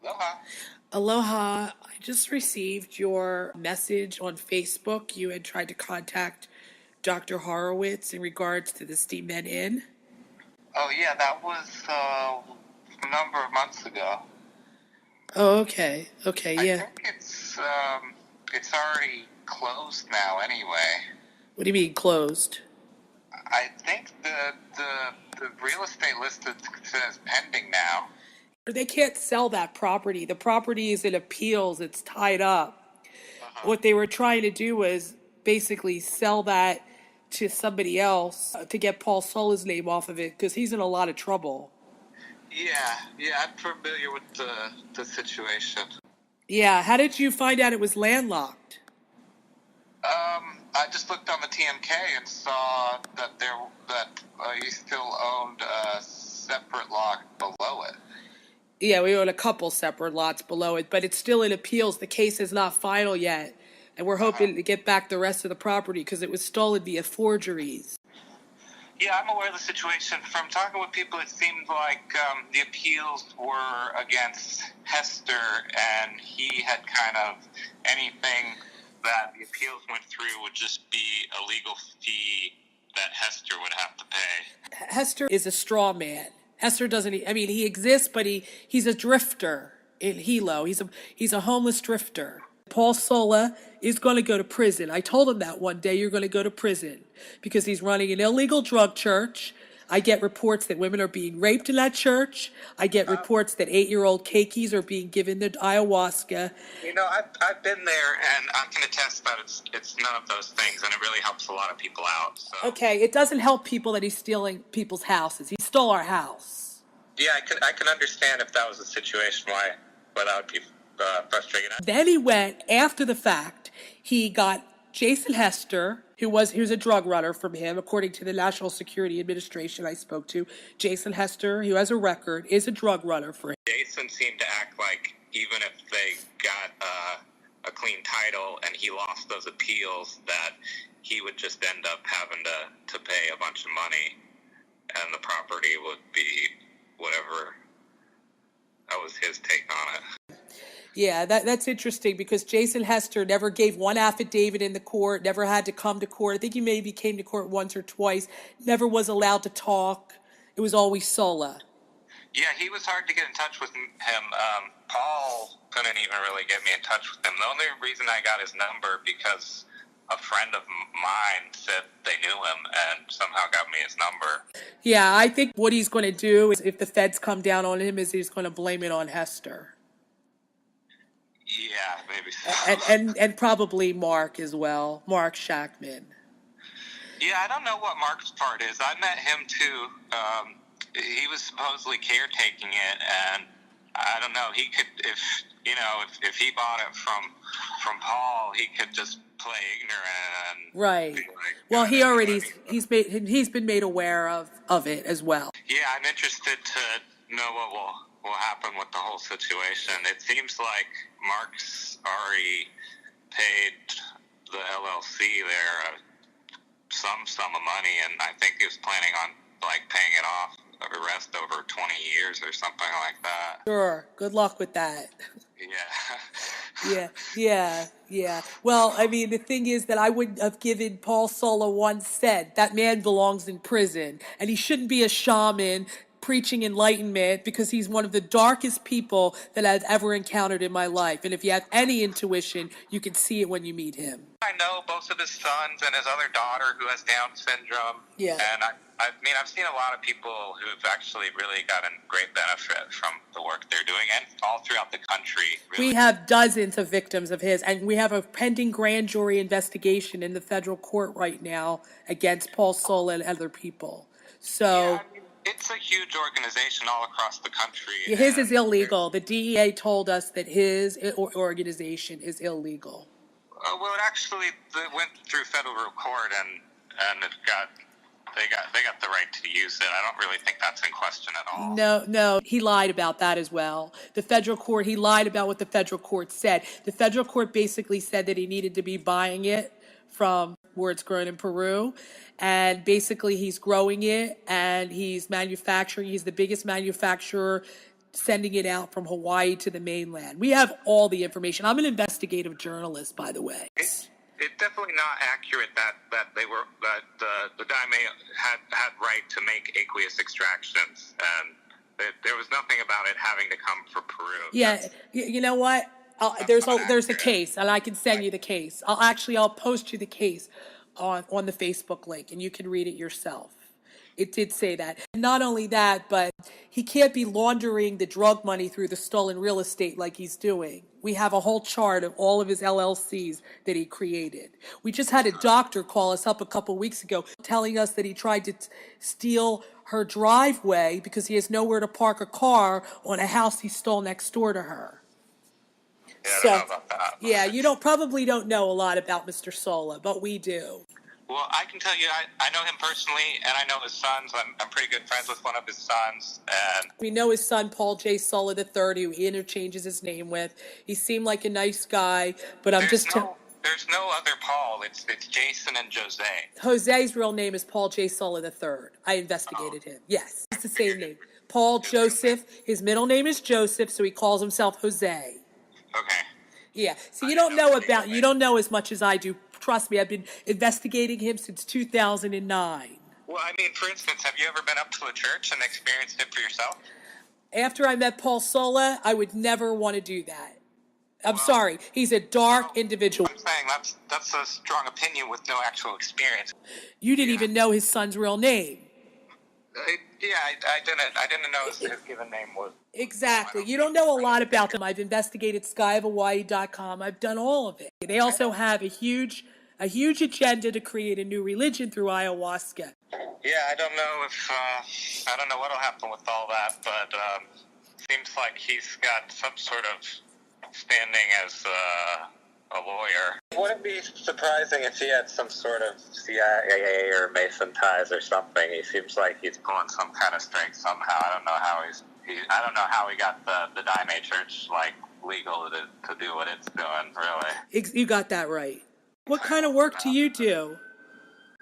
Aloha. Aloha, I just received your message on Facebook. You had tried to contact Dr. Horowitz in regards to the Steam Men Inn. Oh, yeah, that was a number of months ago. Oh, okay. Okay, I yeah. think it's already closed now anyway. What do you mean closed? I think the real estate listed says pending now. They can't sell that property. The property is in appeals, it's tied up. What they were trying to do was basically sell that to somebody else to get Paul Sulla's name off of it because he's in a lot of trouble. Yeah, I'm familiar with the situation. Yeah, how did you find out it was landlocked? I just looked on the TMK and saw that he still owned a separate lot below it. Yeah, we own a couple separate lots below it, but it's still in appeals. The case is not final yet, and we're hoping to get back the rest of the property because it was stolen via forgeries. Yeah, I'm aware of the situation. From talking with people, it seemed like the appeals were against Hester, and he had kind of anything that the appeals went through would just be a legal fee that Hester would have to pay. Hester is a straw man. Hester doesn't. I mean, he exists, but he's a drifter in Hilo. He's a homeless drifter. Paul Sulla is going to go to prison. I told him that one day, you're going to go to prison because he's running an illegal drug church. I get reports that women are being raped in that church. I get reports that 8-year-old keikis are being given the ayahuasca. You know, I've been there, and I can attest that it's none of those things, and it really helps a lot of people out. So. Okay, it doesn't help people that he's stealing people's houses. He stole our house. Yeah, I can understand if that was a situation why that would be frustrating. Then he went after the fact. He got Jason Hester, who was a drug runner from him, according to the National Security Administration I spoke to. Jason Hester, who has a record, is a drug runner for him. Jason seemed to act like even if they got a clean title and he lost those appeals, that he would just end up having to pay a bunch of money, and the property would be whatever. That was his take on it. Yeah, that's interesting because Jason Hester never gave one affidavit in the court, never had to come to court. I think he maybe came to court once or twice, never was allowed to talk. It was always Sulla. Yeah, he was hard to get in touch with him. Paul couldn't even really get me in touch with him. The only reason I got his number because a friend of mine said they knew him and somehow got me his number. Yeah, I think what he's going to do is if the feds come down on him is he's going to blame it on Hester. Yeah, maybe so. And probably Mark as well, Mark Shackman. Yeah, I don't know what Mark's part is. I met him too. He was supposedly caretaking it, and I don't know. He could, if he bought it from Paul, he could just play ignorant. And right. Like, well, he's been made aware of it as well. Yeah, I'm interested to know what will happen with the whole situation. It seems like Mark's already paid the LLC there some sum of money, and I think he was planning on paying it off the rest over 20 years or something like that. Sure. Good luck with that. Yeah. Yeah. Well, I mean, the thing is that I wouldn't have given Paul Sulla 1 cent. That man belongs in prison, and he shouldn't be a shaman preaching enlightenment because he's one of the darkest people that I've ever encountered in my life. And if you have any intuition, you can see it when you meet him. I know both of his sons and his other daughter who has Down syndrome. Yeah. And I've seen a lot of people who've actually really gotten great benefit from the work they're doing, and all throughout the country. Really. We have dozens of victims of his, and we have a pending grand jury investigation in the federal court right now against Paul Sulla and other people. So. Yeah, it's a huge organization all across the country. Yeah, his is illegal. The DEA told us that his organization is illegal. Well, it went through federal court, and they got the right to use it. I don't really think that's in question at all. No, he lied about that as well. The federal court, he lied about what the federal court said. The federal court basically said that he needed to be buying it from where it's grown in Peru, and basically he's growing it and he's manufacturing. He's the biggest manufacturer sending it out from Hawaii to the mainland. We have all the information. I'm an investigative journalist, by the way. It's definitely not accurate that the daime had right to make aqueous extractions, and there was nothing about it having to come from Peru. Yeah, you know what? There's a case, and I can send you the case. I'll post you the case on the Facebook link, and you can read it yourself. It did say that. Not only that, but he can't be laundering the drug money through the stolen real estate like he's doing. We have a whole chart of all of his LLCs that he created. We just had a doctor call us up a couple weeks ago telling us that he tried to steal her driveway because he has nowhere to park a car on a house he stole next door to her. Yeah, I don't know about that. Yeah, you probably don't know a lot about Mr. Sulla, but we do. Well, I can tell you, I know him personally, and I know his sons. I'm pretty good friends with one of his sons. And we know his son, Paul J. Sulla III, who he interchanges his name with. He seemed like a nice guy, but there's no other Paul. It's Jason and Jose. Jose's real name is Paul J. Sulla III. I investigated him. Yes, it's the same name. Paul Joseph. His middle name is Joseph, so he calls himself Jose. Okay. Yeah. So you don't know as much as I do. Trust me, I've been investigating him since 2009. Well, I mean, for instance, have you ever been up to the church and experienced it for yourself? After I met Paul Sulla, I would never want to do that. I'm sorry. He's a dark individual. I'm saying that's a strong opinion with no actual experience. You didn't even know his son's real name. I didn't know his given name was. Exactly. You don't know a lot about them. I've investigated skyofhawaii.com. I've done all of it. They also have a huge agenda to create a new religion through ayahuasca. Yeah, I don't know what'll happen with all that, but seems like he's got some sort of standing as a lawyer. Wouldn't it be surprising if he had some sort of CIA or Mason ties or something? He seems like he's pulling some kind of strings somehow. I don't know how he got the daime church legal to do what it's doing. Really, you got that right. What kind of work do you do?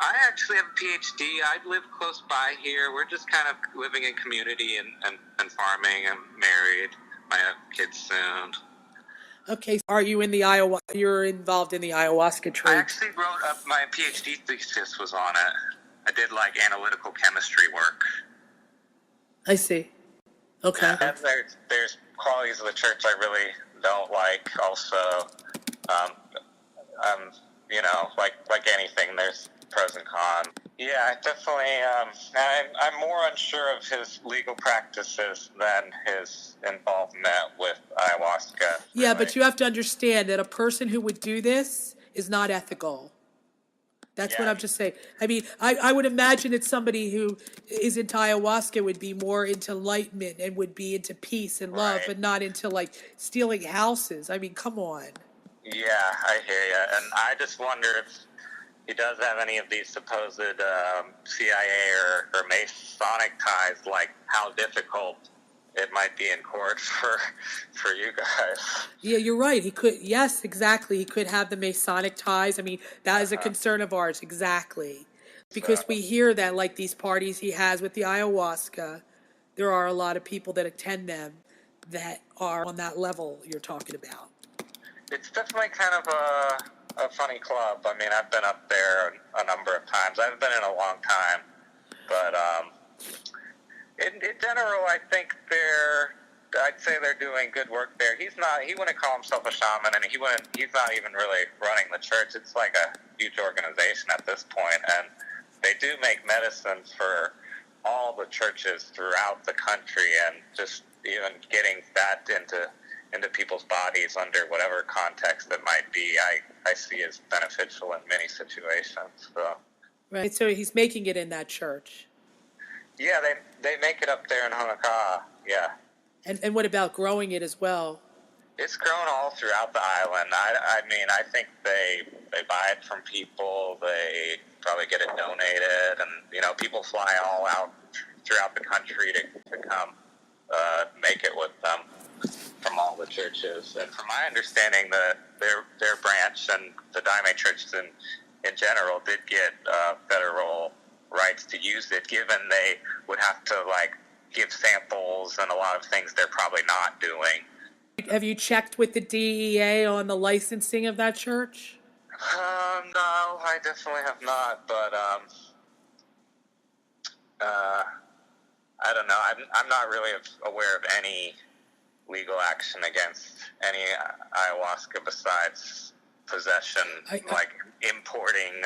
I actually have a PhD. I live close by here. We're just kind of living in community and farming. I'm married. I have kids soon. Okay, are you you're involved in the ayahuasca trade? I actually wrote up my PhD thesis was on it. I did analytical chemistry work. I see. Okay. And there's qualities of the church I really don't like. Also, like anything, there's pros and cons. Yeah, I definitely. I'm more unsure of his legal practices than his involvement with ayahuasca. Yeah, but you have to understand that a person who would do this is not ethical. That's what I'm just saying. I mean, I would imagine that somebody who is into ayahuasca would be more into enlightenment and would be into peace and love, but not into stealing houses. I mean, come on. Yeah, I hear you. And I just wonder if he does have any of these supposed CIA or Masonic ties, how difficult it might be in court for you guys. Yeah, you're right. He could, yes, exactly. He could have the Masonic ties. I mean, that is a concern of ours, exactly. Because we hear that, these parties he has with the ayahuasca, there are a lot of people that attend them that are on that level you're talking about. It's definitely kind of a funny club. I mean, I've been up there a number of times. I haven't been in a long time, but in general, I think I'd say they're doing good work there. He wouldn't call himself a shaman, and he's not even really running the church. It's like a huge organization at this point, and they do make medicines for all the churches throughout the country, and just even getting that into people's bodies under whatever context it might be, I see as beneficial in many situations. So. Right, so he's making it in that church. Yeah, they make it up there in Hoasca, yeah. And what about growing it as well? It's grown all throughout the island. I mean, I think they buy it from people. They probably get it donated, and people fly all out throughout the country to come make it with them from all the churches. And from my understanding, their branch and the daime churches in general did get federal rights to use it, given they would have to give samples and a lot of things they're probably not doing. Have you checked with the DEA on the licensing of that church? No, I definitely have not, but I don't know. I'm not really aware of any legal action against any ayahuasca besides possession, like importing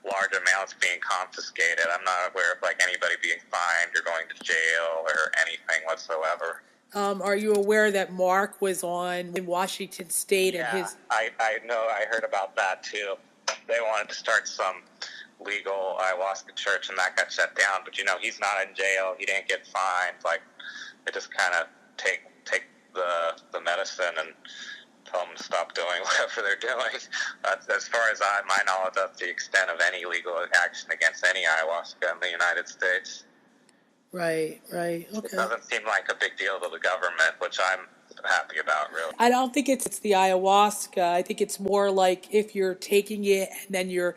large amounts being confiscated. I'm not aware of like anybody being fined or going to jail or anything whatsoever. Are you aware that Mark was on in Washington State? Yeah, and his? I know. I heard about that too. They wanted to start some legal ayahuasca church, and that got shut down. But he's not in jail. He didn't get fined. Like, they just kind of take the medicine and tell them to stop doing whatever they're doing. As far as my knowledge, that's the extent of any legal action against any ayahuasca in the United States. Right. Okay. It doesn't seem like a big deal to the government, which I'm happy about, really. I don't think it's the ayahuasca. I think it's more like if you're taking it and then you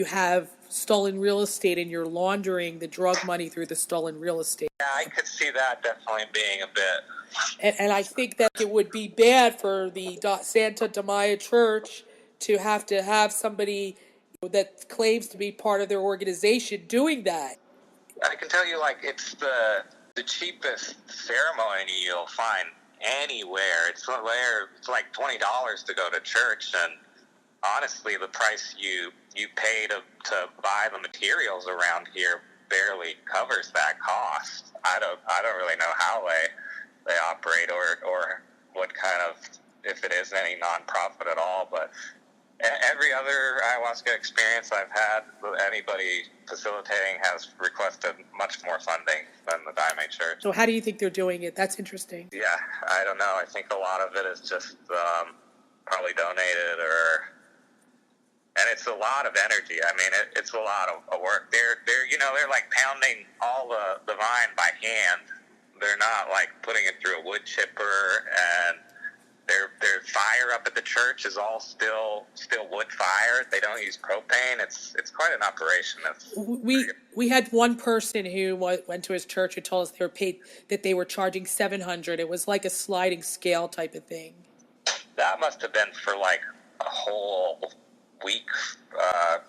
have stolen real estate and you're laundering the drug money through the stolen real estate. Yeah, I could see that definitely being a bit. And I think that it would be bad for the Santa Damaya Church to have somebody that claims to be part of their organization doing that. I can tell you, like, it's the cheapest ceremony you'll find anywhere. It's like $20 to go to church, and honestly, the price you pay to buy the materials around here barely covers that cost. I don't really know how they operate or what kind of, if it is any nonprofit at all, but every other ayahuasca experience I've had with anybody facilitating has requested much more funding than the Daime Church. So how do you think they're doing it? That's interesting. Yeah, I don't know. I think a lot of it is just probably donated, and it's a lot of energy. I mean, it's a lot of work. They're like pounding all the vine by hand. They're not like putting it through a wood chipper, and their fire up at the church is all still wood fire. They don't use propane. It's quite an operation. We had one person who went to his church who told us they were charging $700. It was like a sliding scale type of thing. That must have been for like a whole week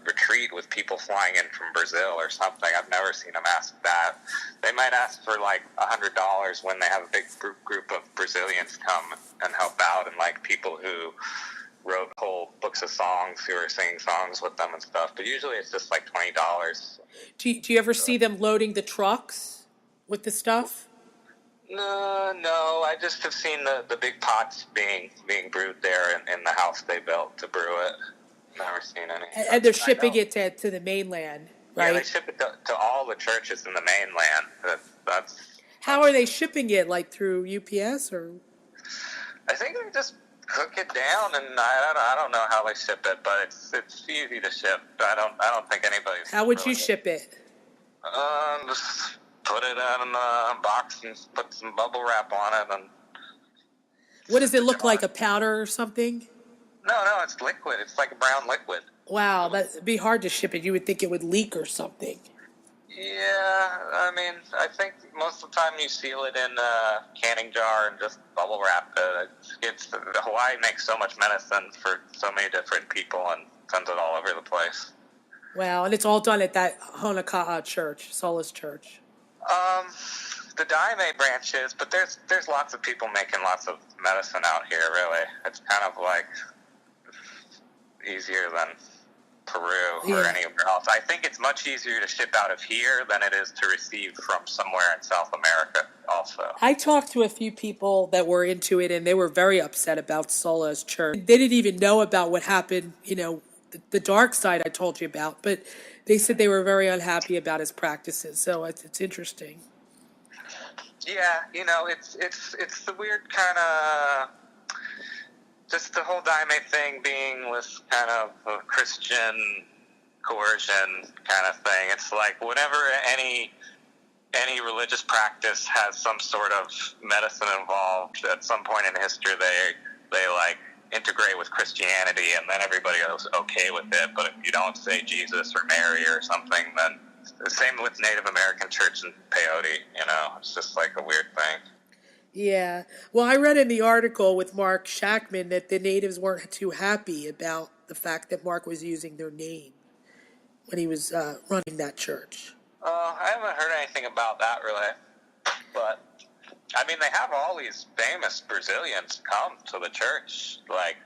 retreat with people flying in from Brazil or something. I've never seen them ask that. They might ask for like $100 when they have a big group of Brazilians come and help out, and like people who wrote whole books of songs who are singing songs with them and stuff. But usually it's just like $20. Do you ever see them loading the trucks with the stuff? No. I just have seen the big pots being brewed there in the house they built to brew it. Never seen any. And they're shipping it to the mainland, right? Yeah, they ship it to all the churches in the mainland. How are they shipping it? Like through UPS or? I think they just cook it down, and I don't know how they ship it, but it's easy to ship. I don't think anybody's. How would you ship it? Just put it in a box and put some bubble wrap on it, and. What does it look like? A powder or something? No, it's liquid. It's like a brown liquid. Wow, that'd be hard to ship it. You would think it would leak or something. Yeah, I mean, I think most of the time you seal it in a canning jar and just bubble wrap it. Hawaii makes so much medicine for so many different people and sends it all over the place. Wow, and it's all done at that Honeka'a church, Solace Church. The Daime branch is, but there's lots of people making lots of medicine out here, really. It's kind of like easier than Peru or anywhere else. I think it's much easier to ship out of here than it is to receive from somewhere in South America also. I talked to a few people that were into it, and they were very upset about Sola's church. They didn't even know about what happened, the dark side I told you about, but they said they were very unhappy about his practices, so it's interesting. Yeah, it's the weird kind of, just the whole Daime thing being with kind of a Christian coercion kind of thing. It's like whenever any religious practice has some sort of medicine involved, at some point in history they like integrate with Christianity, and then everybody goes okay with it. But if you don't say Jesus or Mary or something, then The same with Native American church in peyote, you know, it's just like a weird thing. Yeah. Well, I read in the article with Mark Shackman that the natives weren't too happy about the fact that Mark was using their name when he was running that church. I haven't heard anything about that really, but I mean, they have all these famous Brazilians come to the church, like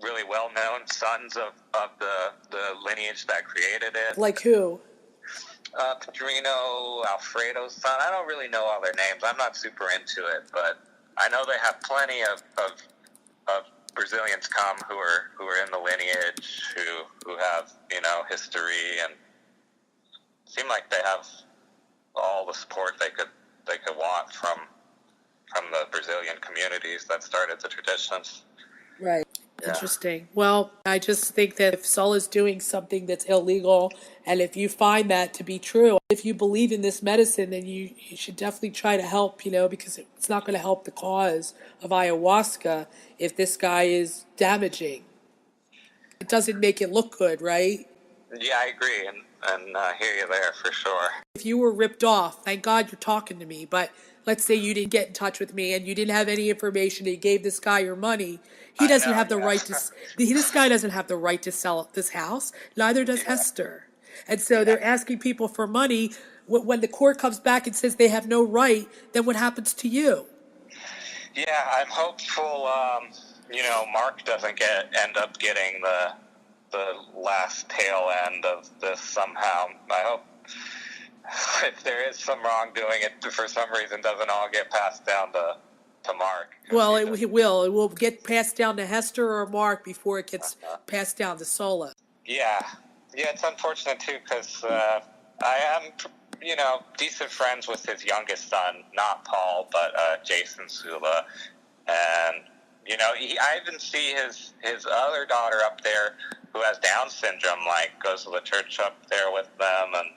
really well-known sons of the lineage that created it. Like who? Padrino Alfredo's son. I don't really know all their names. I'm not super into it, but I know they have plenty of Brazilians come who are in the lineage, who have, you know, history, and seem like they have all the support they could want from the Brazilian communities that started the traditions. Right. Yeah. Interesting. Well, I just think that if Sulla's doing something that's illegal, and if you find that to be true, if you believe in this medicine, then you should definitely try to help, you know, because it's not going to help the cause of ayahuasca if this guy is damaging. It doesn't make it look good, right? Yeah, I agree, and hear you there for sure. If you were ripped off, thank God you're talking to me, but let's say you didn't get in touch with me and you didn't have any information, you gave this guy your money, he doesn't have the right to, this guy doesn't have the right to sell this house, neither does Hester. And so they're asking people for money. When the court comes back and says they have no right, then what happens to you? Yeah, I'm hopeful, you know, Mark doesn't end up getting the last tail end of this somehow. I hope if there is some wrongdoing, it for some reason doesn't all get passed down to Mark. Well, it will. It will get passed down to Hester or Mark before it gets passed down to Sulla. Yeah, it's unfortunate too because I am, you know, decent friends with his youngest son, not Paul, but Jason Sulla, and you know, I even see his other daughter up there who has Down syndrome, like goes to the church up there with them, and